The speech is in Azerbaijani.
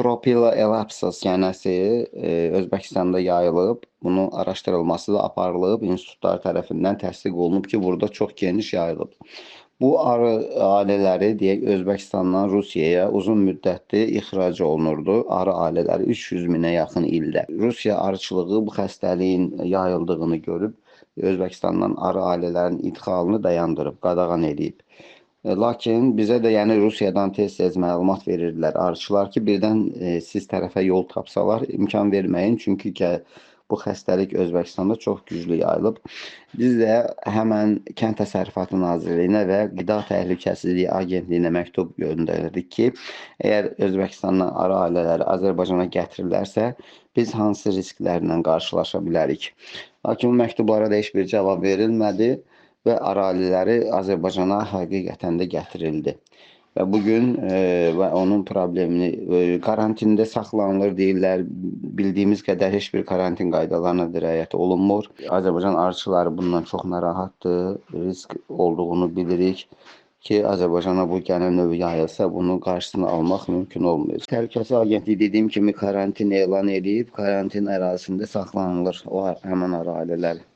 Tropila elapsus gənəsi Özbəkistanda yayılıb. Bunun araşdırılması da aparılıb. İnstitutlar tərəfindən təsdiq olunub ki, burada çox geniş yayılıb. Bu arı ailələri deyək Özbəkistandan Rusiyaya uzun müddətli ixrac olunurdu. Arı ailələri 300 minə yaxın ildə. Rusiya arıçılığı bu xəstəliyin yayıldığını görüb Özbəkistandan arı ailələrinin idxalını dayandırıb, qadağan edib. Lakin bizə də yəni Rusiyadan tez-tez məlumat verirdilər arıçılar ki, birdən siz tərəfə yol tapsalar imkan verməyin, çünki bu xəstəlik Özbəkistanda çox güclü yayılıb. Biz də həmən Kənd Təsərrüfatı Nazirliyinə və Qida Təhlükəsizliyi Agentliyinə məktub göndərdik ki, əgər Özbəkistandan arı ailələri Azərbaycana gətirilərsə, biz hansı risklərlə qarşılaşa bilərik? Lakin bu məktublara da heç bir cavab verilmədi və araziləri Azərbaycana həqiqətən də gətirildi. Və bugün və onun problemini karantində saxlanılır deyirlər. Bildiyimiz qədər heç bir karantin qaydalarına riayət olunmur. Azərbaycan arıçıları bundan çox narahatdır. Risk olduğunu bilirik ki, Azərbaycana bu gələn növ yayılsa bunun qarşısını almaq mümkün olmuyor. Təhlükəsizlik Agentliyi dediyim kimi karantin elan edib, karantin ərazisində saxlanılır o həmin arı ailələri.